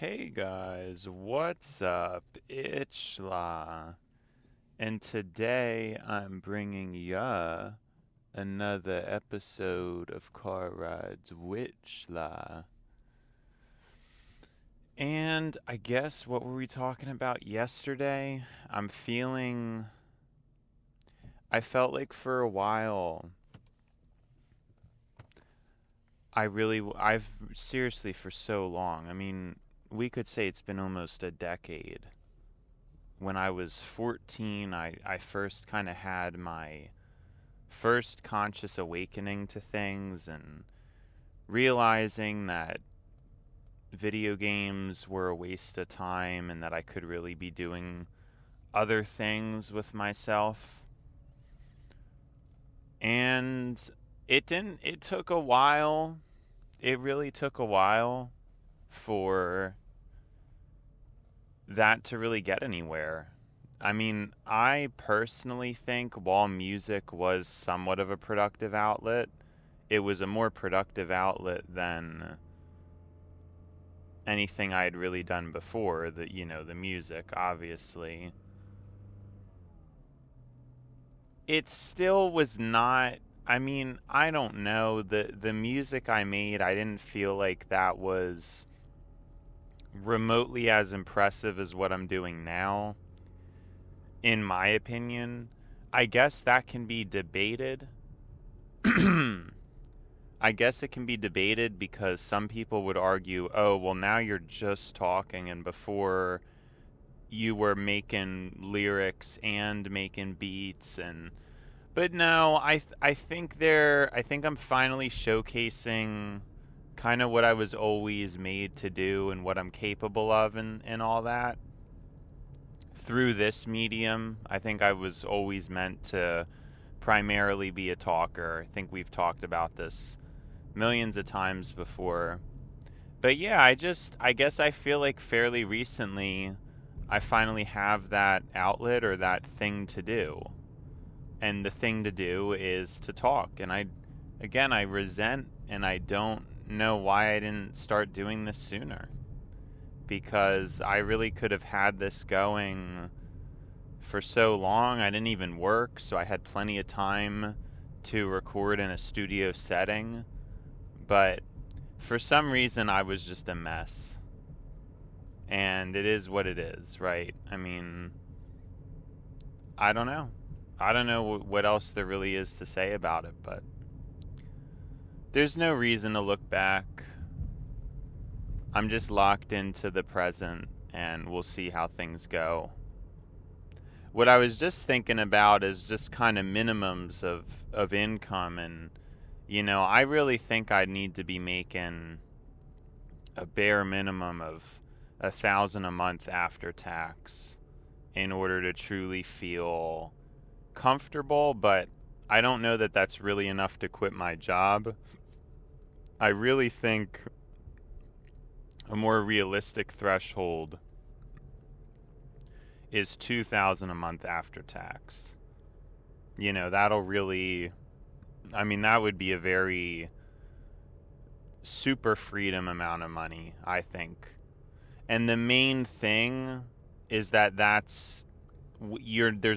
Hey guys, what's up? It's Schlaw, and today I'm bringing ya another episode of Car Rides with Schlaw. And I guess what were we talking about yesterday? I felt like for a while, I've seriously for so long, we could say it's been almost a decade. When I was 14, I first kind of had my first conscious awakening to things and realizing that video games were a waste of time and that I could really be doing other things with myself. And it took a while. It really took a while for that to really get anywhere. I personally think while music was somewhat of a productive outlet, it was a more productive outlet than anything I had really done before. The music, obviously. It still was not. I don't know. The music I made, I didn't feel like that was remotely as impressive as what I'm doing now, in my opinion. I guess that can be debated. I guess it can be debated because some people would argue, oh, well, now you're just talking, and before you were making lyrics and making beats, and but no, I think I'm finally showcasing kind of what I was always made to do and what I'm capable of, and all that through this medium. I think I was always meant to primarily be a talker. I think we've talked about this millions of times before. But yeah, I guess I feel like fairly recently I finally have that outlet or that thing to do. And the thing to do is to talk. And I resent and I don't know why I didn't start doing this sooner. Because I really could have had this going for so long. I didn't even work, so I had plenty of time to record in a studio setting. But for some reason, I was just a mess. And it is what it is, right? I don't know. I don't know what else there really is to say about it, but there's no reason to look back. I'm just locked into the present, and we'll see how things go. What I was just thinking about is just kind of minimums of income, and I really think I need to be making a bare minimum of 1,000 a month after tax in order to truly feel comfortable. But I don't know that that's really enough to quit my job. I really think a more realistic threshold is 2,000 a month after tax. That'll really, that would be a very super freedom amount of money, I think. And the main thing is that there's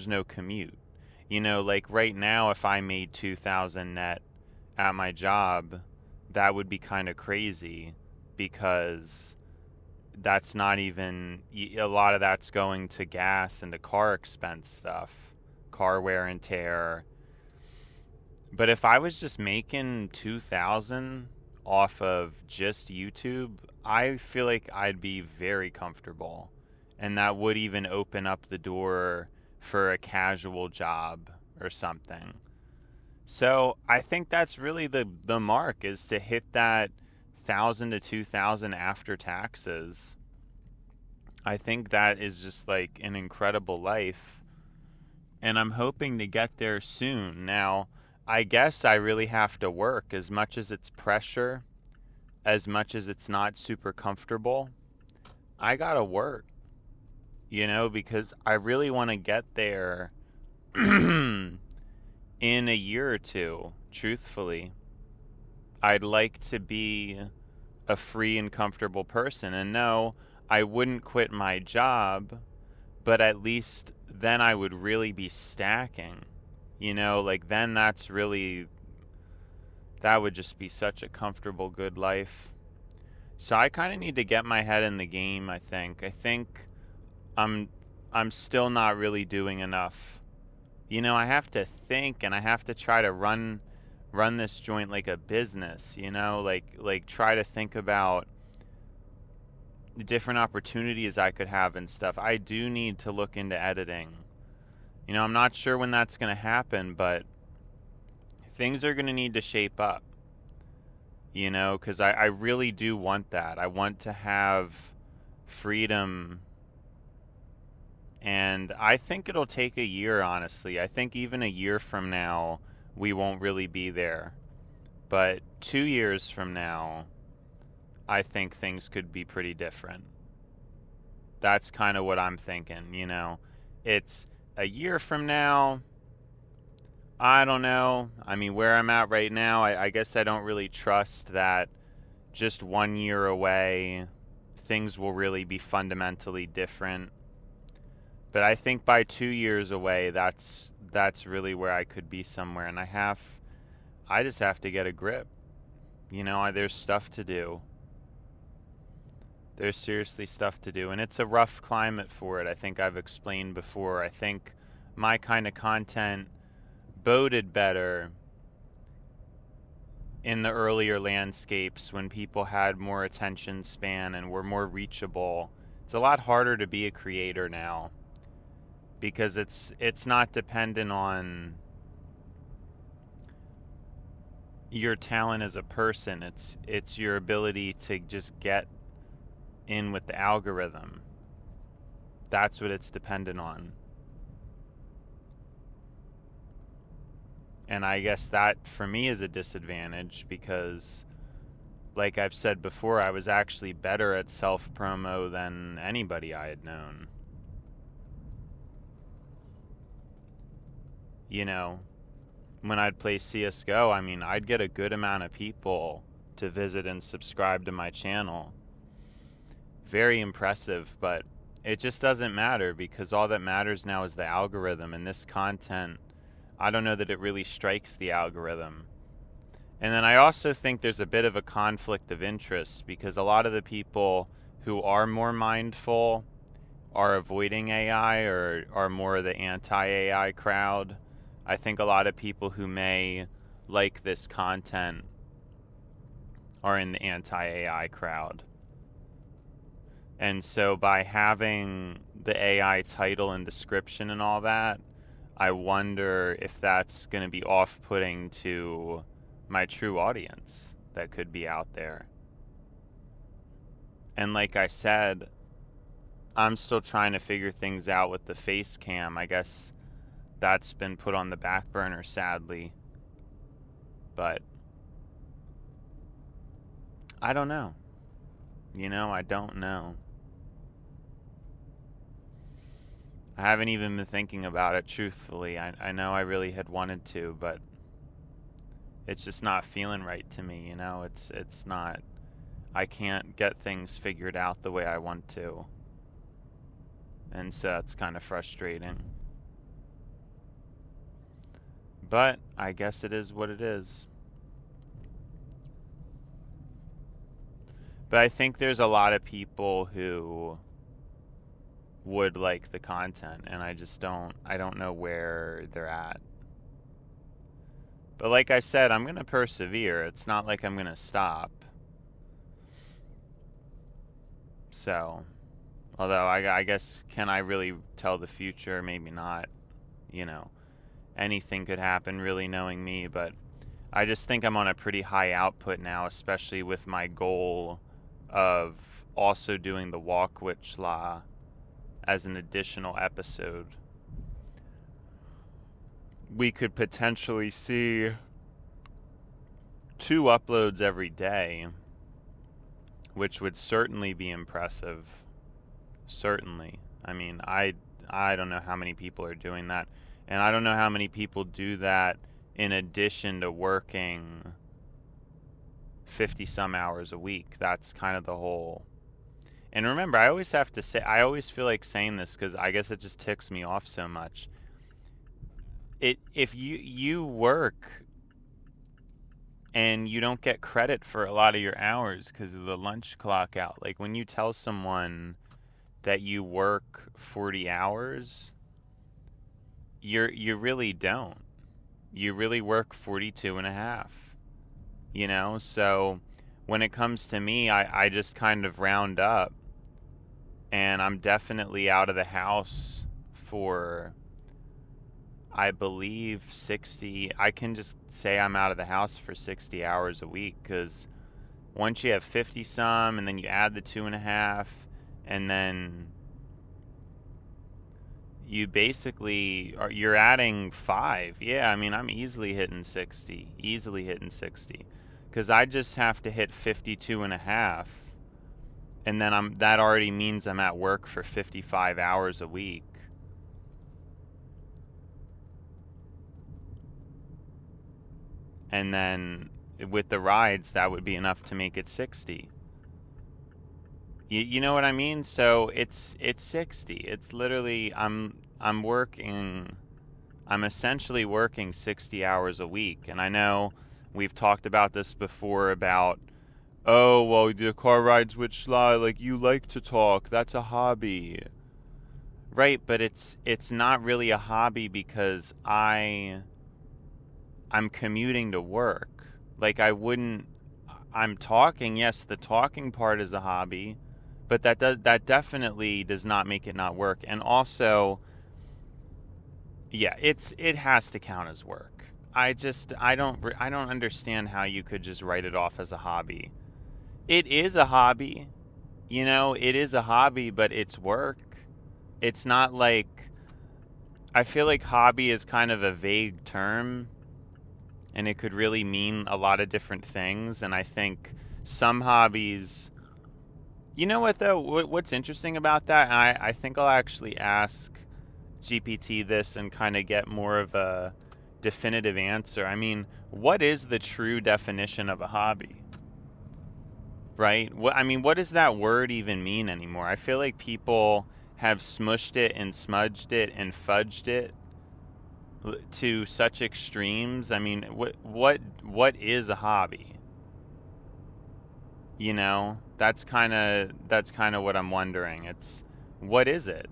no commute. Like right now, if I made 2,000 net at my job, that would be kind of crazy because that's not even, a lot of that's going to gas and to car expense stuff, car wear and tear. But if I was just making 2,000 off of just YouTube, I feel like I'd be very comfortable. And that would even open up the door for a casual job or something. So I think that's really the mark, is to hit that 1,000 to 2,000 after taxes. I think that is just like an incredible life. And I'm hoping to get there soon. Now, I guess I really have to work, as much as it's pressure, as much as it's not super comfortable. I gotta work, because I really want to get there in a year or two, truthfully. I'd like to be a free and comfortable person. And no, I wouldn't quit my job, but at least then I would really be stacking. Like then that would just be such a comfortable, good life. So I kind of need to get my head in the game, I think. I think I'm still not really doing enough. I have to think, and I have to try to run this joint like a business, like try to think about the different opportunities I could have and stuff. I do need to look into editing. I'm not sure when that's going to happen, but things are going to need to shape up. Because I really do want that. I want to have freedom. And I think it'll take a year, honestly. I think even a year from now, we won't really be there. But 2 years from now, I think things could be pretty different. That's kind of what I'm thinking, It's a year from now, I don't know. I mean, where I'm at right now, I guess I don't really trust that just 1 year away, things will really be fundamentally different. But I think by 2 years away, that's really where I could be somewhere. And I just have to get a grip. There's stuff to do. There's seriously stuff to do. And it's a rough climate for it. I think I've explained before. I think my kind of content boded better in the earlier landscapes when people had more attention span and were more reachable. It's a lot harder to be a creator now because it's not dependent on your talent as a person. It's your ability to just get in with the algorithm. That's what it's dependent on. And I guess that for me is a disadvantage because, like I've said before, I was actually better at self-promo than anybody I had known. When I'd play CSGO, I mean, I'd get a good amount of people to visit and subscribe to my channel. Very impressive, but it just doesn't matter because all that matters now is the algorithm, and this content, I don't know that it really strikes the algorithm. And then I also think there's a bit of a conflict of interest because a lot of the people who are more mindful are avoiding AI or are more of the anti-AI crowd. I think a lot of people who may like this content are in the anti-AI crowd. And so by having the AI title and description and all that, I wonder if that's going to be off-putting to my true audience that could be out there. And like I said, I'm still trying to figure things out with the face cam. I guess that's been put on the back burner, sadly. But I don't know. I don't know. I haven't even been thinking about it, truthfully. I know I really had wanted to, but it's just not feeling right to me, It's not... I can't get things figured out the way I want to. And so it's kind of frustrating. But I guess it is what it is. But I think there's a lot of people who would like the content, and I don't know where they're at. But like I said, I'm going to persevere. It's not like I'm going to stop. So, although I guess, can I really tell the future? Maybe not. Anything could happen, really, knowing me, but I just think I'm on a pretty high output now, especially with my goal of also doing the walk with schlaw as an additional episode. We could potentially see 2 uploads every day, which would certainly be impressive. Certainly. I mean, I don't know how many people are doing that. And I don't know how many people do that in addition to working 50-some hours a week. That's kind of the whole... And remember, I always have to say, I always feel like saying this because I guess it just ticks me off so much. If you work and you don't get credit for a lot of your hours because of the lunch clock out. Like when you tell someone that you work 40 hours, you really don't. You really work 42 and a half, you know? So when it comes to me, I just kind of round up, and I'm definitely out of the house for, I believe, 60. I can just say I'm out of the house for 60 hours a week, because once you have 50 some, and then you add the 2.5, and then you basically you're adding 5. Yeah, I mean, I'm easily hitting 60, because I just have to hit 52.5, and then that already means I'm at work for 55 hours a week. And then with the rides, that would be enough to make it 60. You know what I mean? So it's 60. It's literally I'm essentially working 60 hours a week. And I know we've talked about this before about, oh, well, the car rides with schlaw, like, you like to talk, that's a hobby. Right, but it's not really a hobby because I'm commuting to work. Like, I'm talking, yes, the talking part is a hobby, but that definitely does not make it not work. And also, yeah, it has to count as work. I don't understand how you could just write it off as a hobby. It is a hobby. You know, it is a hobby, but it's work. It's not like, I feel like hobby is kind of a vague term, and it could really mean a lot of different things. And I think some hobbies, you know what though, what's interesting about that, and I think I'll actually ask GPT this and kind of get more of a definitive answer. I mean, what is the true definition of a hobby? Right? What does that word even mean anymore? I feel like people have smushed it and smudged it and fudged it to such extremes. I mean, what is a hobby? You know, that's kind of what I'm wondering. It's, what is it?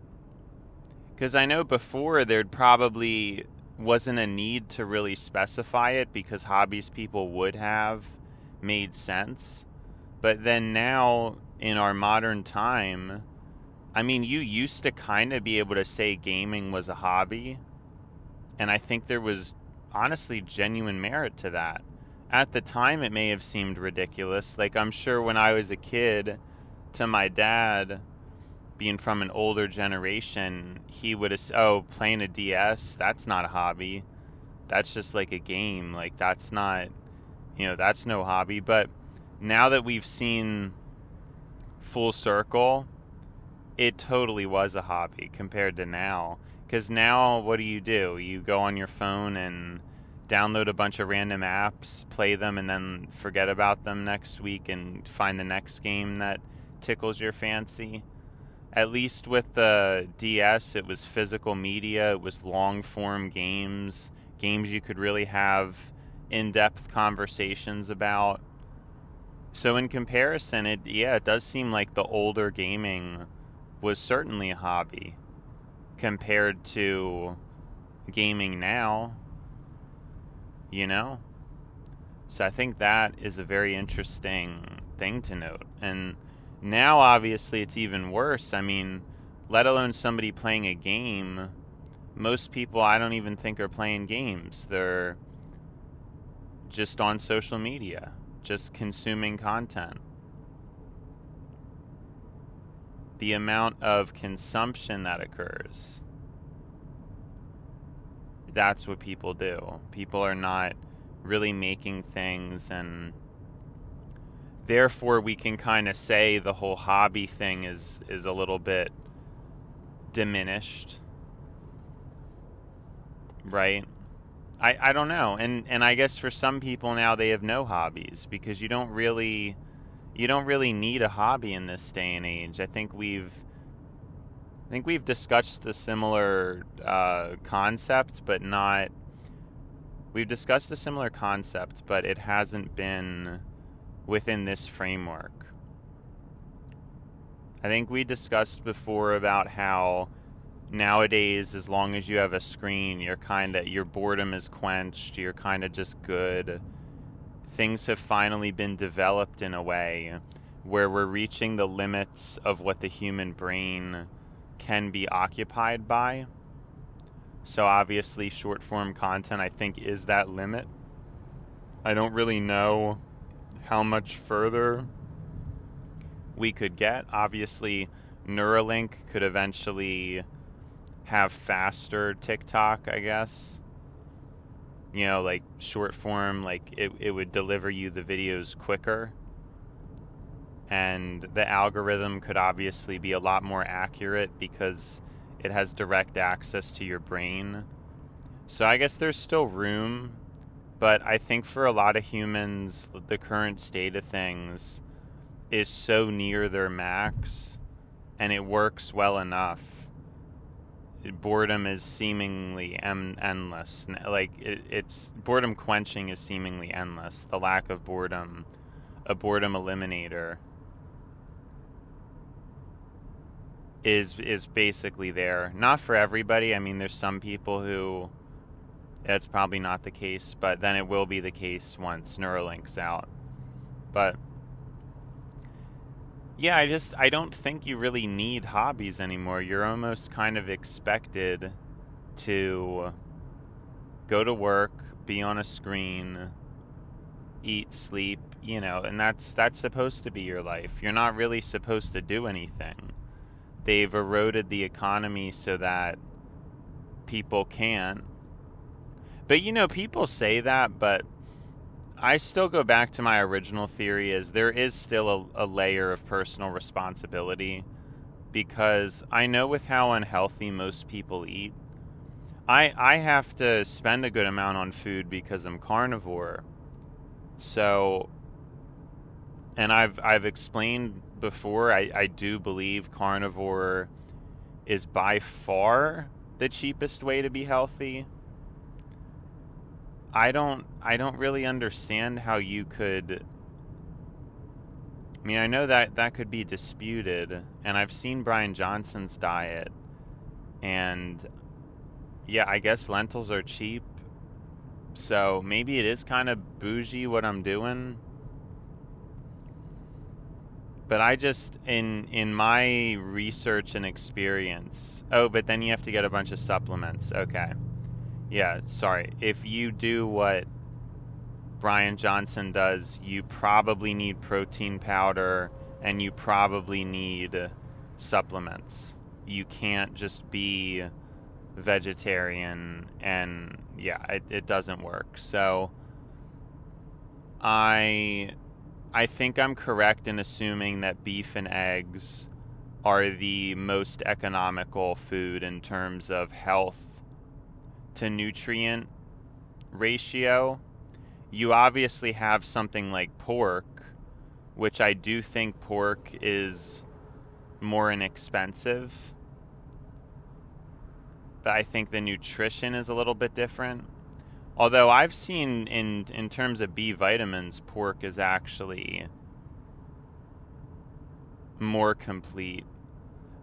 Because I know before there'd probably wasn't a need to really specify it because hobbies people would have made sense. But then now in our modern time, I mean, you used to kind of be able to say gaming was a hobby, and I think there was honestly genuine merit to that. At the time, it may have seemed ridiculous. Like, I'm sure when I was a kid, to my dad, being from an older generation, he would have, oh, playing a DS, that's not a hobby. That's just like a game. Like, that's not, that's no hobby. But now that we've seen full circle, it totally was a hobby compared to now. Because now, what do? You go on your phone and download a bunch of random apps, play them, and then forget about them next week and find the next game that tickles your fancy. At least with the DS, it was physical media. It was long-form games you could really have in-depth conversations about. So in comparison, it does seem like the older gaming was certainly a hobby compared to gaming now, So I think that is a very interesting thing to note. And now, obviously, it's even worse. I mean, let alone somebody playing a game. Most people, I don't even think, are playing games. They're just on social media, just consuming content. The amount of consumption that occurs, that's what people do. People are not really making things, and therefore we can kind of say the whole hobby thing is a little bit diminished, right? I don't know. And I guess for some people now, they have no hobbies because you don't really you don't really need a hobby in this day and age. I think we've discussed a similar concept, but not. We've discussed a similar concept, but it hasn't been within this framework. I think we discussed before about how nowadays, as long as you have a screen, your boredom is quenched, you're kind of just good. Things have finally been developed in a way where we're reaching the limits of what the human brain can be occupied by. So obviously short form content, I think, is that limit. I don't really know how much further we could get. Obviously Neuralink could eventually have faster TikTok, I guess. You know, like short form, like it would deliver you the videos quicker. And the algorithm could obviously be a lot more accurate because it has direct access to your brain. So I guess there's still room, but I think for a lot of humans, the current state of things is so near their max, and it works well enough. Boredom is seemingly endless. Like, it's boredom quenching is seemingly endless. The lack of boredom, a boredom eliminator, is basically there. Not for everybody. I mean, there's some people who that's probably not the case, but then it will be the case once Neuralink's out. But yeah, I don't think you really need hobbies anymore. You're almost kind of expected to go to work, be on a screen, eat, sleep, and that's supposed to be your life. You're not really supposed to do anything. They've eroded the economy so that people can't. But people say that, but I still go back to my original theory is there is still a layer of personal responsibility, because I know with how unhealthy most people eat, I have to spend a good amount on food because I'm carnivore. So, and I've explained before, I do believe carnivore is by far the cheapest way to be healthy. I don't really understand how you could. I mean, I know that could be disputed, and I've seen Brian Johnson's diet, and yeah, I guess lentils are cheap, so maybe it is kind of bougie what I'm doing. But I just, in my research and experience, but then you have to get a bunch of supplements. Okay. Yeah, sorry. If you do what Brian Johnson does, you probably need protein powder and you probably need supplements. You can't just be vegetarian, and yeah, it doesn't work. So I think I'm correct in assuming that beef and eggs are the most economical food in terms of health to nutrient ratio. You obviously have something like pork, which I do think pork is more inexpensive, but I think the nutrition is a little bit different. Although I've seen in terms of B vitamins, pork is actually more complete.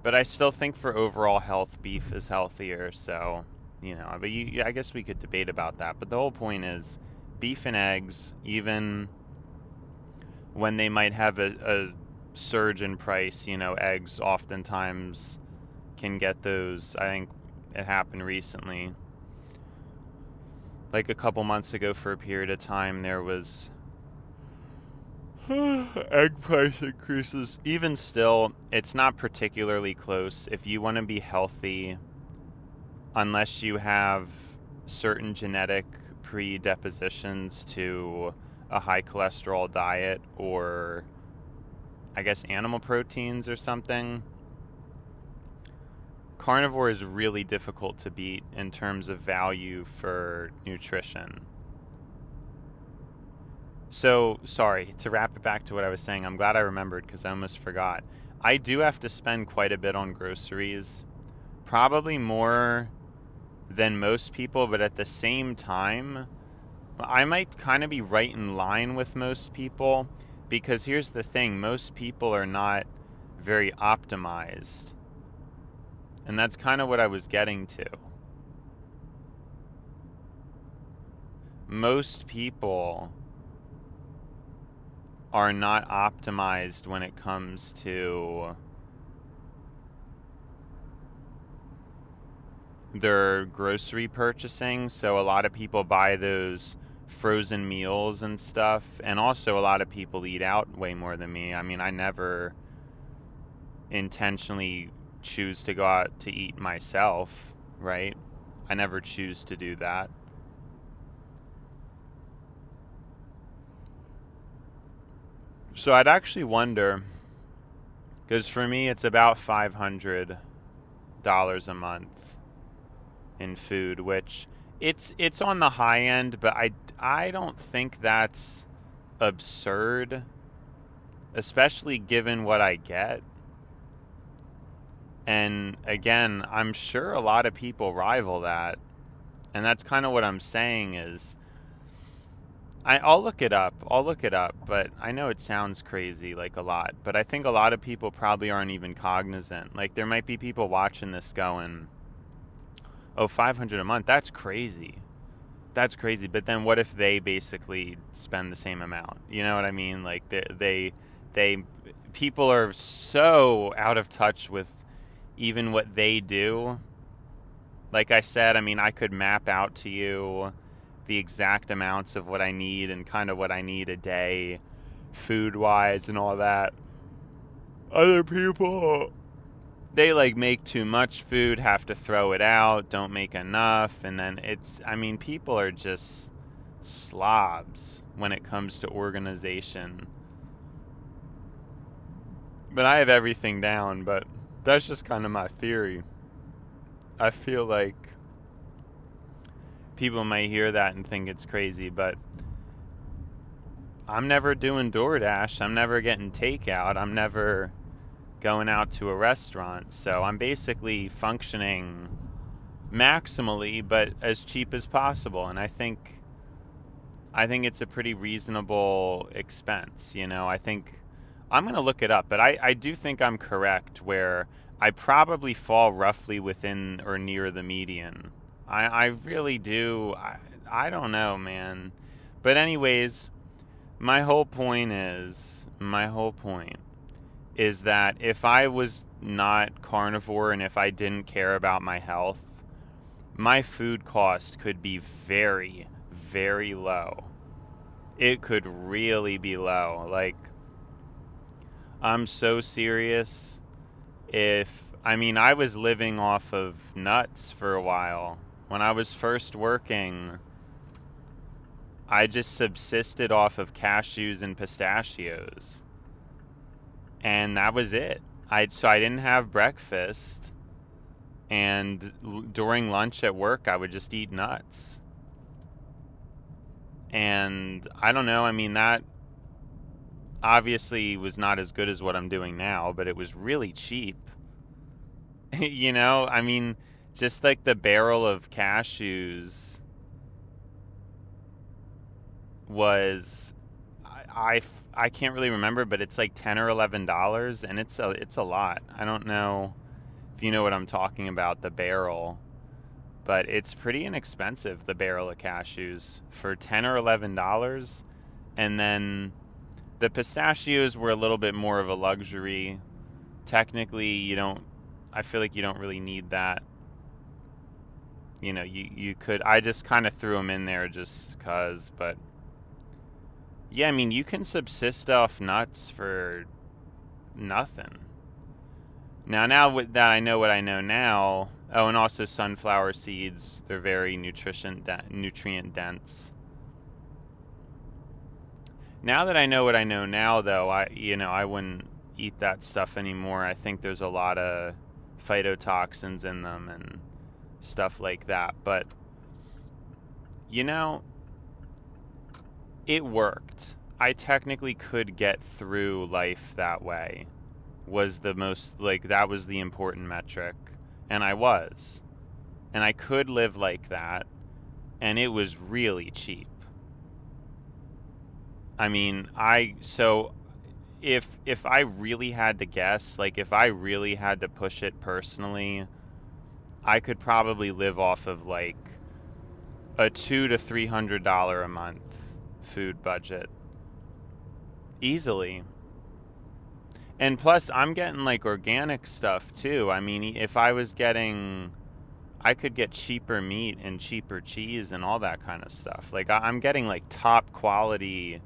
But I still think for overall health, beef is healthier. So, but I guess we could debate about that. But the whole point is beef and eggs, even when they might have a surge in price, eggs oftentimes can get those. I think it happened recently. Like a couple months ago, for a period of time, there was egg price increases. Even still, it's not particularly close. If you want to be healthy, unless you have certain genetic predispositions to a high cholesterol diet or, I guess, animal proteins or something, carnivore is really difficult to beat in terms of value for nutrition. So, sorry, to wrap it back to what I was saying, I'm glad I remembered because I almost forgot. I do have to spend quite a bit on groceries, probably more than most people, but at the same time, I might kind of be right in line with most people because here's the thing, most people are not very optimized. And that's kind of what I was getting to. Most people are not optimized when it comes to their grocery purchasing. So a lot of people buy those frozen meals and stuff. And also a lot of people eat out way more than me. I mean, I never intentionally choose to go out to eat myself, right? I never choose to do that. So I'd actually wonder, because for me it's about $500 a month in food, which it's on the high end, but I don't think that's absurd, especially given what I get. And again, I'm sure a lot of people rival that. And that's kind of what I'm saying is I'll look it up. But I know it sounds crazy, like a lot. But I think a lot of people probably aren't even cognizant. Like there might be people watching this going, oh, 500 a month, that's crazy. That's crazy. But then what if they basically spend the same amount? You know what I mean? Like they people are so out of touch with even what they do. Like I said, I mean, I could map out to you the exact amounts of what I need and kind of what I need a day food-wise and all that. Other people, they like make too much food, have to throw it out, don't make enough, and then people are just slobs when it comes to organization. But I have everything down, but that's just kind of my theory. I feel like people might hear that and think it's crazy, but I'm never doing DoorDash. I'm never getting takeout. I'm never going out to a restaurant. So I'm basically functioning maximally, but as cheap as possible. And I think it's a pretty reasonable expense. You know, I think I'm going to look it up, but I do think I'm correct where I probably fall roughly within or near the median. I really do. I don't know, man. But anyways, my whole point is that if I was not carnivore and if I didn't care about my health, my food cost could be very, very low. It could really be low. Like, I'm so serious. I was living off of nuts for a while. When I was first working, I just subsisted off of cashews and pistachios. And that was it. So I didn't have breakfast. And during lunch at work, I would just eat nuts. And I don't know, that obviously was not as good as what I'm doing now, but it was really cheap. You know, just like the barrel of cashews was, I can't really remember, but it's like $10 or $11, and it's a lot. I don't know if you know what I'm talking about, the barrel, but it's pretty inexpensive, the barrel of cashews, for $10 or $11. And then the pistachios were a little bit more of a luxury. Technically, I feel like you don't really need that. You know, you could, I just kind of threw them in there just cause, but yeah, you can subsist off nuts for nothing. Now that I know what I know now, oh, and also sunflower seeds, they're very nutrient dense. Now that I know what I know now, though, I wouldn't eat that stuff anymore. I think there's a lot of phytotoxins in them and stuff like that. But, it worked. I technically could get through life that way. Was the most, like, that was the important metric. And I was. And I could live like that. And it was really cheap. I mean, if I really had to guess, like if I really had to push it personally, I could probably live off of like a $200 to $300 a month food budget easily. And plus, I'm getting like organic stuff too. I mean, if I was getting, I could get cheaper meat and cheaper cheese and all that kind of stuff. Like I'm getting like top quality.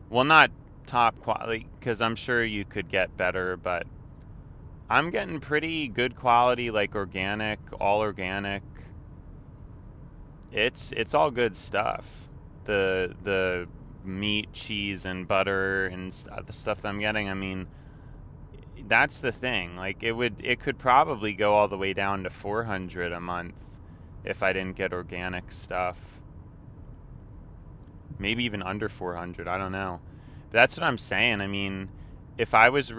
Well, not top quality, because I'm sure you could get better, but I'm getting pretty good quality, like organic, all organic. It's all good stuff. The meat, cheese, and butter and the stuff that I'm getting. I mean, that's the thing. Like it could probably go all the way down to $400 a month if I didn't get organic stuff. Maybe even under 400. I don't know. But that's what I'm saying. I mean, if I was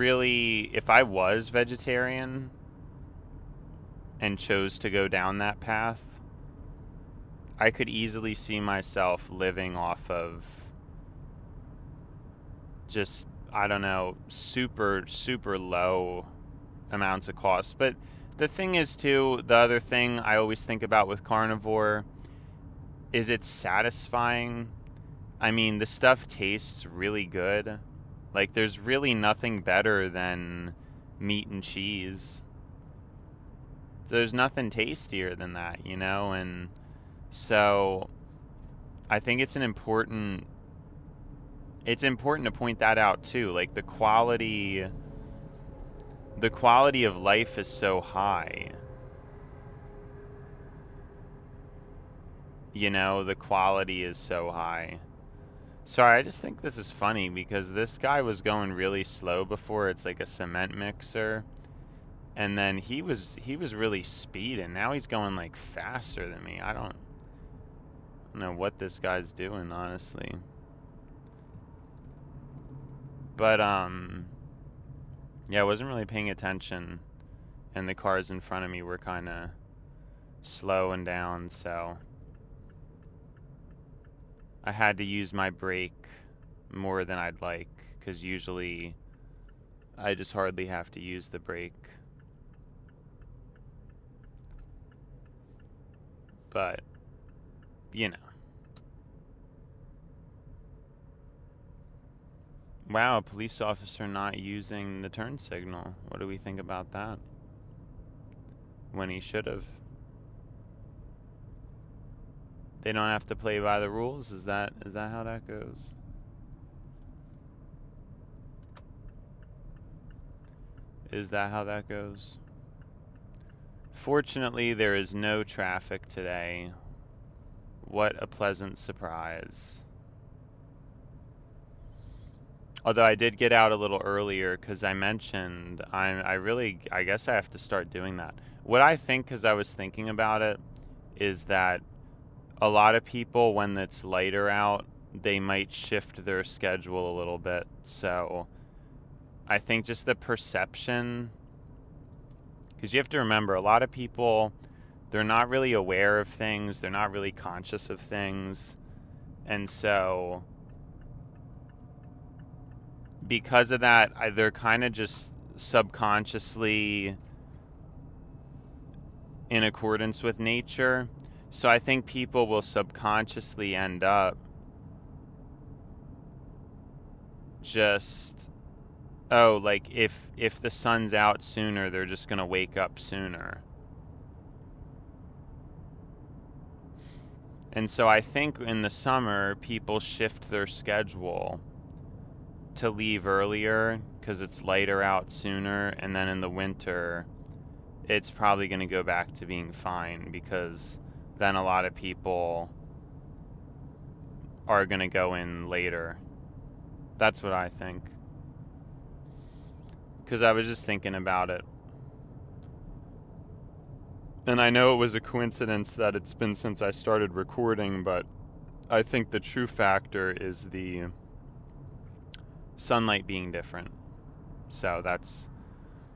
vegetarian and chose to go down that path, I could easily see myself living off of just, I don't know, super, super low amounts of cost. But the thing is, too, the other thing I always think about with carnivore is it's satisfying. I mean, the stuff tastes really good. Like, there's really nothing better than meat and cheese. There's nothing tastier than that, you know? And so I think it's important to point that out too. Like the quality of life is so high. You know, the quality is so high. Sorry, I just think this is funny because this guy was going really slow before. It's like a cement mixer. And then he was really speeding. Now he's going like faster than me. I don't know what this guy's doing, honestly. But yeah, I wasn't really paying attention, and the cars in front of me were kind of slowing down, so I had to use my brake more than I'd like, because usually I just hardly have to use the brake. But, you know. Wow, a police officer not using the turn signal. What do we think about that? When he should have. They don't have to play by the rules? Is that how that goes? Is that how that goes? Fortunately, there is no traffic today. What a pleasant surprise. Although I did get out a little earlier because I mentioned I guess I have to start doing that. What I think, because I was thinking about it, is that a lot of people, when it's lighter out, they might shift their schedule a little bit. So I think just the perception, because you have to remember, a lot of people, they're not really aware of things. They're not really conscious of things. And so because of that, they're kind of just subconsciously in accordance with nature. So I think people will subconsciously end up just, like if the sun's out sooner, they're just going to wake up sooner. And so I think in the summer, people shift their schedule to leave earlier because it's lighter out sooner, and then in the winter it's probably going to go back to being fine because then a lot of people are going to go in later. That's what I think, because I was just thinking about it, and I know it was a coincidence that it's been since I started recording, but I think the true factor is the sunlight being different. So that's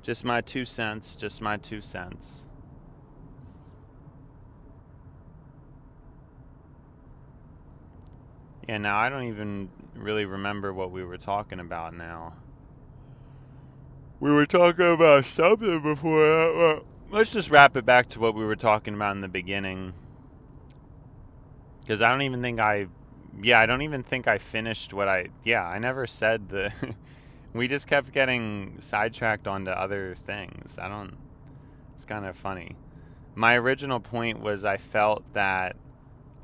just my 2 cents, just my 2 cents. Yeah, now I don't even really remember what we were talking about now. We were talking about something before that. Well, let's just wrap it back to what we were talking about in the beginning. Because I don't even think I finished what I never said the, we just kept getting sidetracked onto other things. It's kind of funny. My original point was I felt that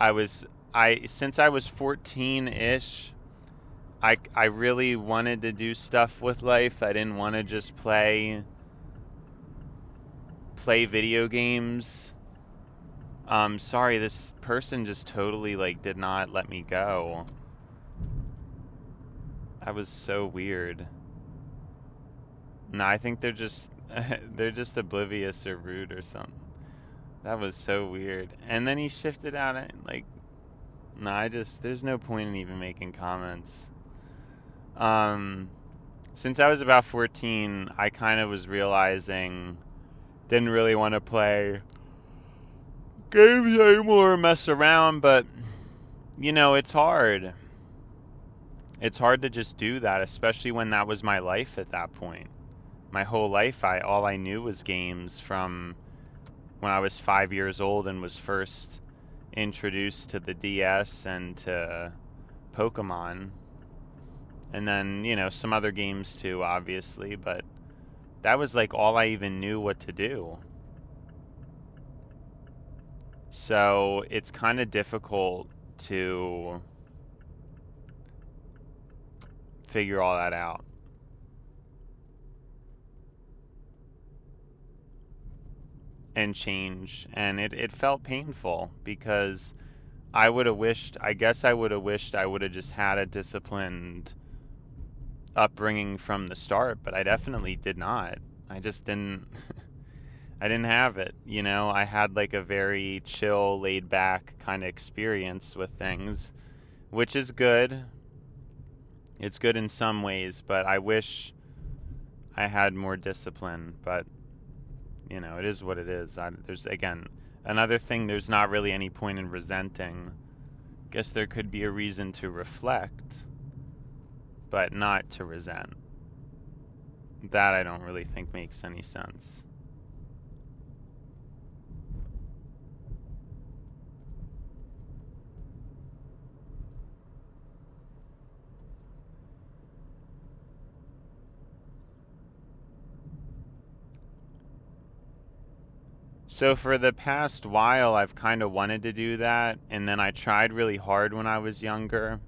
since I was 14-ish, I really wanted to do stuff with life. I didn't want to just play video games. Sorry, this person just totally did not let me go. That was so weird. No, I think they're just they're just oblivious or rude or something. That was so weird. And then he shifted out there's no point in even making comments. Since I was about 14, I kind of was realizing didn't really want to play games anymore, mess around, but it's hard. It's hard to just do that, especially when that was my life at that point. My whole life, all I knew was games from when I was 5 years old and was first introduced to the DS and to Pokemon. And then, some other games too, obviously, but that was all I even knew what to do. So it's kind of difficult to figure all that out. And change. And it felt painful because I would have wished I would have just had a disciplined upbringing from the start, but I definitely did not. I just didn't I didn't have it, I had a very chill, laid back kind of experience with things, which is good. It's good in some ways, but I wish I had more discipline, but it is what it is. There's, again, another thing, there's not really any point in resenting. Guess there could be a reason to reflect, but not to resent. That I don't really think makes any sense. So for the past while, I've kind of wanted to do that, and then I tried really hard when I was younger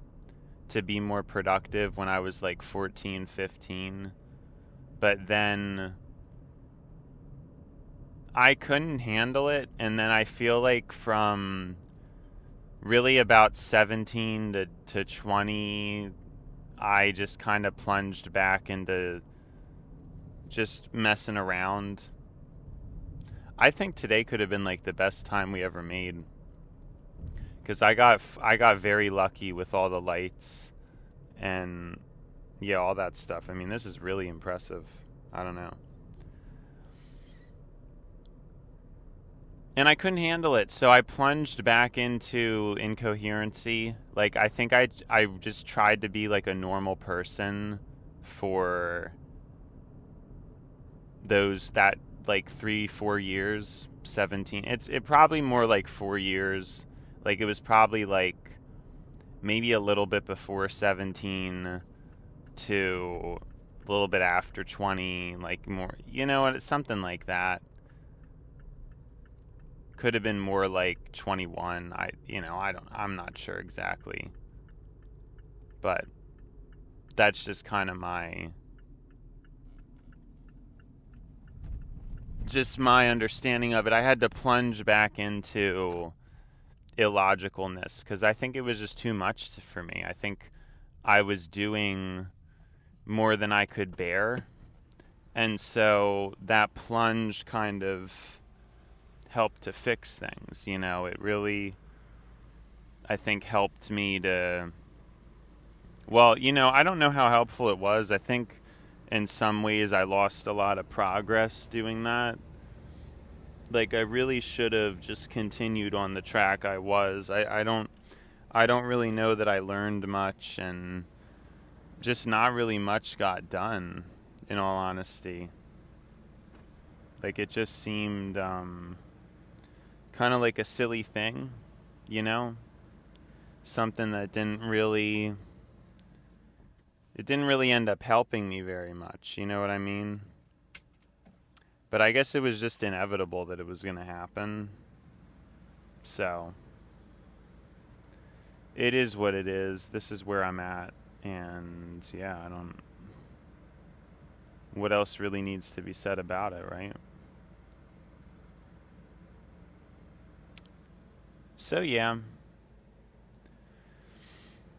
to be more productive when I was 14, 15. But then I couldn't handle it, and then I feel from really about 17 to 20, I just kind of plunged back into just messing around. I think today could have been the best time we ever made, because I got very lucky with all the lights and all that stuff. I mean, this is really impressive. I don't know. And I couldn't handle it, so I plunged back into incoherency. I think I just tried to be a normal person for that 3-4 years. 17, it probably more 4 years. It was probably maybe a little bit before 17 to a little bit after 20, more, something like that. Could have been more 21. I'm not sure exactly, but that's just kind of my understanding of it. I had to plunge back into illogicalness because I think it was just too much for me. I think I was doing more than I could bear, and so that plunge kind of helped to fix things. It really, I think, helped me to Well, I don't know how helpful it was. I think in some ways I lost a lot of progress doing that. Like I really should have just continued on the track I was. I don't really know that I learned much, and just not really much got done, in all honesty. Like it just seemed kind of like a silly thing, you know? Something that didn't really end up helping me very much, you know what I mean? But I guess it was just inevitable that it was going to happen. So, it is what it is. This is where I'm at. And yeah, I don't. What else really needs to be said about it, right? So, yeah.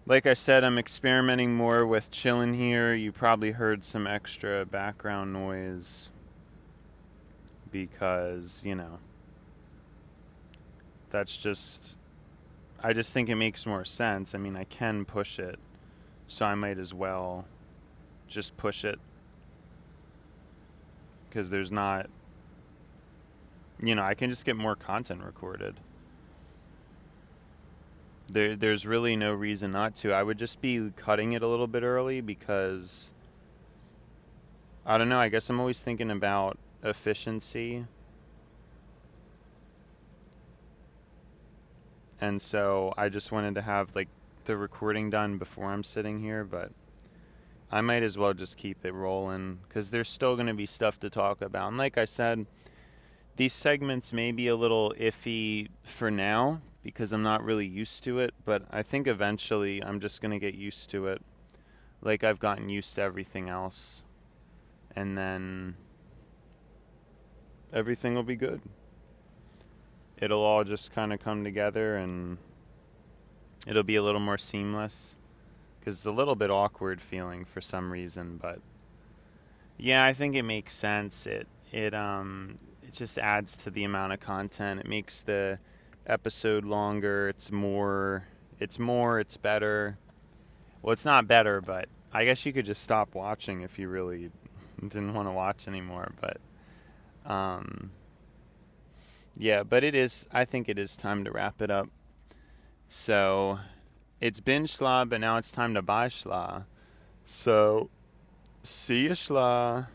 Like I said, I'm experimenting more with chilling here. You probably heard some extra background noise because, that's just. I just think it makes more sense. I mean, I can push it, so I might as well just push it because there's not. I can just get more content recorded. There's really no reason not to. I would just be cutting it a little bit early because I don't know. I guess I'm always thinking about efficiency. And so I just wanted to have like the recording done before I'm sitting here, but I might as well just keep it rolling because there's still going to be stuff to talk about. And like I said, these segments may be a little iffy for now because I'm not really used to it, but I think eventually I'm just going to get used to it like I've gotten used to everything else. And then everything will be good. It'll all just kind of come together and it'll be a little more seamless because it's a little bit awkward feeling for some reason, but yeah, I think it makes sense. It just adds to the amount of content. It makes the episode longer. It's better. Well, it's not better, but I guess you could just stop watching if you really didn't want to watch anymore, but yeah, but I think it is time to wrap it up. So, it's been schla, but now it's time to buy schla. So, see ya schla.